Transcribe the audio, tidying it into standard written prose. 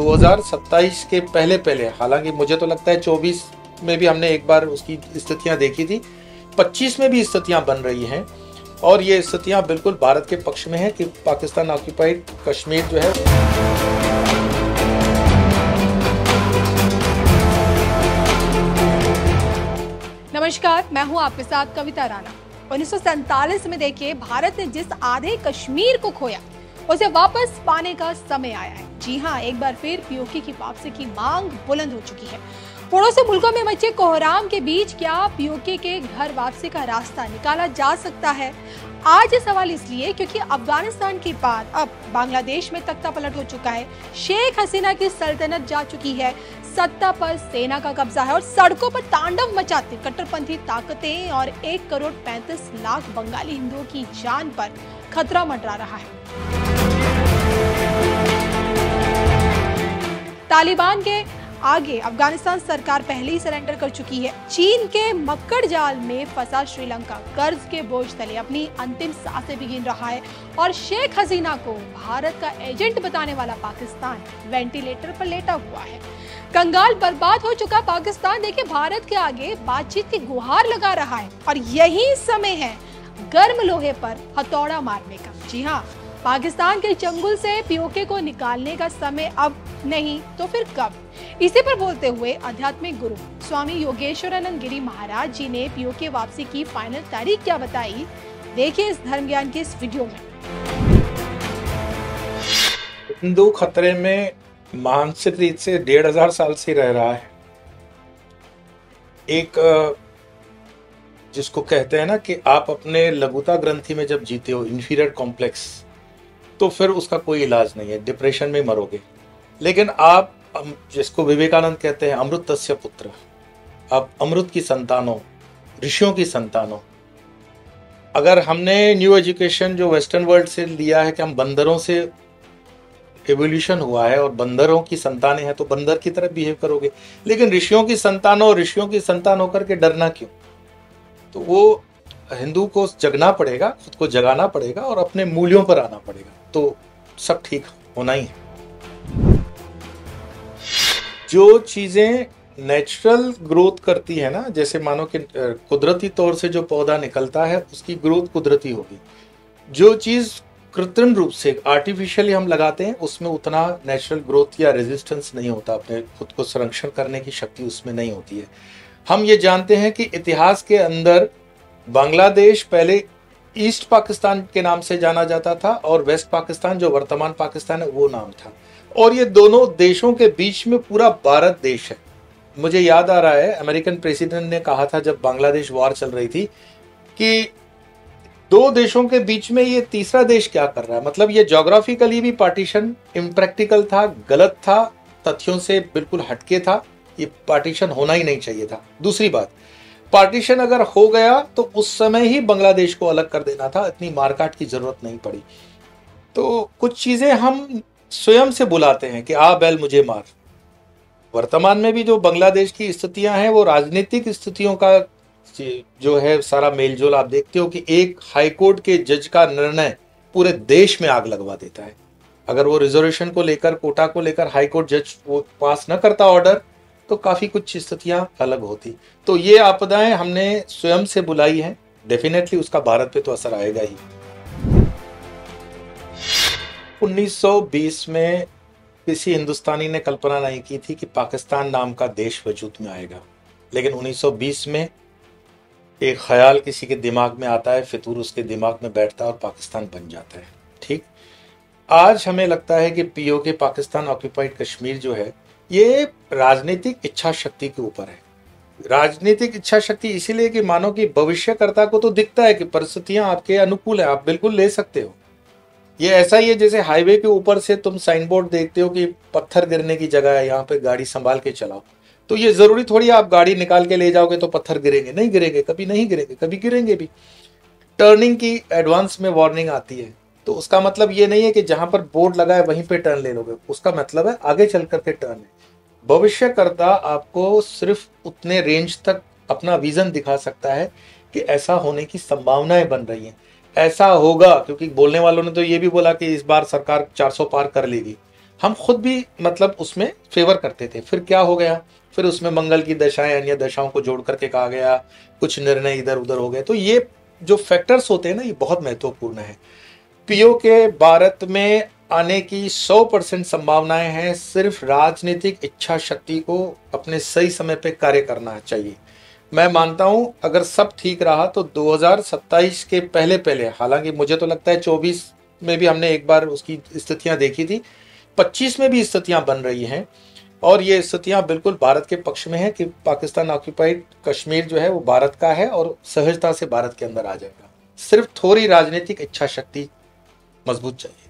2027 के पहले पहले, हालांकि मुझे तो लगता है 24 में भी हमने एक बार उसकी स्थितियां देखी थी, 25 में भी स्थितियां बन रही हैं और ये स्थितियां बिल्कुल भारत के पक्ष में है कि पाकिस्तान ऑक्यूपाइड कश्मीर जो है। नमस्कार, मैं हूं आपके साथ कविता राणा। 1947 में देखिए, भारत ने जिस आधे कश्मीर को खोया उसे वापस पाने का समय आया है। जी हां, एक बार फिर पीओके की वापसी की मांग बुलंद हो चुकी है। पड़ोसी मुल्कों में मचे कोहराम के बीच क्या पीओके के घर वापसी का रास्ता निकाला जा सकता है? आज ये सवाल इसलिए क्योंकि अफगानिस्तान के बाद अब बांग्लादेश में तख्ता पलट हो चुका है। शेख हसीना की सल्तनत जा चुकी है, सत्ता पर सेना का कब्जा है और सड़कों पर तांडव मचाते कट्टरपंथी ताकतें और 1 करोड़ 35 लाख बंगाली हिंदुओं की जान पर खतरा मंडरा रहा है। तालिबान के आगे अफगानिस्तान सरकार पहले ही सरेंडर कर चुकी है। चीन के मक्कड़ जाल में फंसा श्रीलंका कर्ज के बोझ तले अपनी अंतिम सांसें भी गिन रहा है और शेख हसीना को भारत का एजेंट बताने वाला पाकिस्तान वेंटिलेटर पर लेटा हुआ है। कंगाल बर्बाद हो चुका पाकिस्तान देखिए भारत के आगे बातचीत की गुहार लगा रहा है और यही समय है गर्म लोहे पर हथौड़ा मारने का। जी हाँ, पाकिस्तान के चंगुल से पीओके को निकालने का समय अब नहीं तो फिर कब? इसी पर बोलते हुए आध्यात्मिक गुरु स्वामी योगेश्वरानंद गिरी महाराज जी ने पीओके वापसी की फाइनल तारीख क्या बताई, देखिए इस धर्म ज्ञान के इस वीडियो में। हिंदू खतरे में मानसिक रीत से 1500 साल से रह रहा है। एक जिसको कहते हैं ना कि आप अपने लघुता ग्रंथि में जब जीते हो, इंफीरियर कॉम्प्लेक्स, तो फिर उसका कोई इलाज नहीं है, डिप्रेशन में मरोगे। लेकिन आप जिसको विवेकानंद कहते हैं अमृतस्य पुत्र, आप अमृत की संतान हो, ऋषियों की संतान हो। अगर हमने न्यू एजुकेशन जो वेस्टर्न वर्ल्ड से लिया है कि हम बंदरों से एवोल्यूशन हुआ है और बंदरों की संतानें हैं, तो बंदर की तरह बिहेव करोगे। लेकिन ऋषियों की संतान हो, ऋषियों की संतान होकर के डरना क्यों? तो वो हिंदू को जगना पड़ेगा, खुद को जगाना पड़ेगा और अपने मूल्यों पर आना पड़ेगा, तो सब ठीक होना ही है। जो चीजें नेचुरल ग्रोथ करती है ना, जैसे मानो कि कुदरती तौर से जो पौधा निकलता है उसकी ग्रोथ कुदरती होगी। जो चीज कृत्रिम रूप से आर्टिफिशियली हम लगाते हैं उसमें उतना नेचुरल ग्रोथ या रेजिस्टेंस नहीं होता, अपने खुद को संरक्षण करने की शक्ति उसमें नहीं होती है। हम ये जानते हैं कि इतिहास के अंदर बांग्लादेश पहले ईस्ट पाकिस्तान के नाम से जाना जाता था और वेस्ट पाकिस्तान जो वर्तमान पाकिस्तान है वो नाम था, और ये दोनों देशों के बीच में पूरा भारत देश है। मुझे याद आ रहा है अमेरिकन प्रेसिडेंट ने कहा था जब बांग्लादेश वॉर चल रही थी कि 2 देशों के बीच में ये तीसरा देश क्या कर रहा है। मतलब ये ज्योग्राफिकली भी पार्टीशन इम्प्रैक्टिकल था, गलत था, तथ्यों से बिल्कुल हटके था, ये पार्टीशन होना ही नहीं चाहिए था। दूसरी बात, पार्टीशन अगर हो गया तो उस समय ही बांग्लादेश को अलग कर देना था, इतनी मारकाट की जरूरत नहीं पड़ी। तो कुछ चीजें हम स्वयं से बुलाते हैं कि आ बैल मुझे मार। वर्तमान में भी जो बांग्लादेश की स्थितियां हैं वो राजनीतिक स्थितियों का जो है सारा मेलजोल आप देखते हो कि एक हाईकोर्ट के जज का निर्णय पूरे देश में आग लगवा देता है। अगर वो रिजर्वेशन को लेकर, कोटा को लेकर हाईकोर्ट जज वो पास न करता ऑर्डर, तो काफी कुछ स्थितियां अलग होती। तो ये आपदाएं हमने स्वयं से बुलाई हैं, डेफिनेटली उसका भारत पे तो असर आएगा ही। 1920 में किसी हिंदुस्तानी ने कल्पना नहीं की थी कि पाकिस्तान नाम का देश वजूद में आएगा, लेकिन 1920 में एक ख्याल किसी के दिमाग में आता है, फितूर उसके दिमाग में बैठता है और पाकिस्तान बन जाता है। ठीक, आज हमें लगता है कि पीओके पाकिस्तान ऑक्यूपाइड कश्मीर जो है ये राजनीतिक इच्छा शक्ति के ऊपर है। राजनीतिक इच्छा शक्ति इसीलिए कि मानो कि भविष्यकर्ता को तो दिखता है कि परिस्थितियां आपके अनुकूल है, आप बिल्कुल ले सकते हो। ये ऐसा ही है जैसे हाईवे के ऊपर से तुम साइन बोर्ड देखते हो कि पत्थर गिरने की जगह है, यहाँ पे गाड़ी संभाल के चलाओ। तो ये जरूरी थोड़ी आप गाड़ी निकाल के ले जाओगे तो पत्थर गिरेंगे, नहीं गिरेंगे, कभी नहीं गिरेंगे, कभी गिरेंगे भी। टर्निंग की एडवांस में वार्निंग आती है, तो उसका मतलब ये नहीं है कि जहां पर बोर्ड लगा है वहीं पे टर्न ले लोगे, उसका मतलब है आगे चल करके टर्न है। भविष्यकर्ता आपको सिर्फ उतने रेंज तक अपना विजन दिखा सकता है कि ऐसा होने की संभावनाएं बन रही हैं, ऐसा होगा। क्योंकि बोलने वालों ने तो ये भी बोला कि इस बार सरकार 400 पार कर लेगी, हम खुद भी मतलब उसमें फेवर करते थे। फिर क्या हो गया, फिर उसमें मंगल की दशाएं अन्य दशाओं को जोड़ करके कहा गया, कुछ निर्णय इधर उधर हो गए। तो ये जो फैक्टर्स होते हैं ना, ये बहुत महत्वपूर्ण है। पीओ के भारत में आने की 100% संभावनाएं हैं, सिर्फ राजनीतिक इच्छा शक्ति को अपने सही समय पे कार्य करना चाहिए। मैं मानता हूं अगर सब ठीक रहा तो 2027 के पहले पहले, हालांकि मुझे तो लगता है 24 में भी हमने एक बार उसकी स्थितियां देखी थी, 25 में भी स्थितियां बन रही हैं, और ये स्थितियां बिल्कुल भारत के पक्ष में है कि पाकिस्तान ऑक्यूपाइड कश्मीर जो है वो भारत का है और सहजता से भारत के अंदर आ जाएगा। सिर्फ थोड़ी राजनीतिक इच्छा शक्ति मजबूत चाहिए।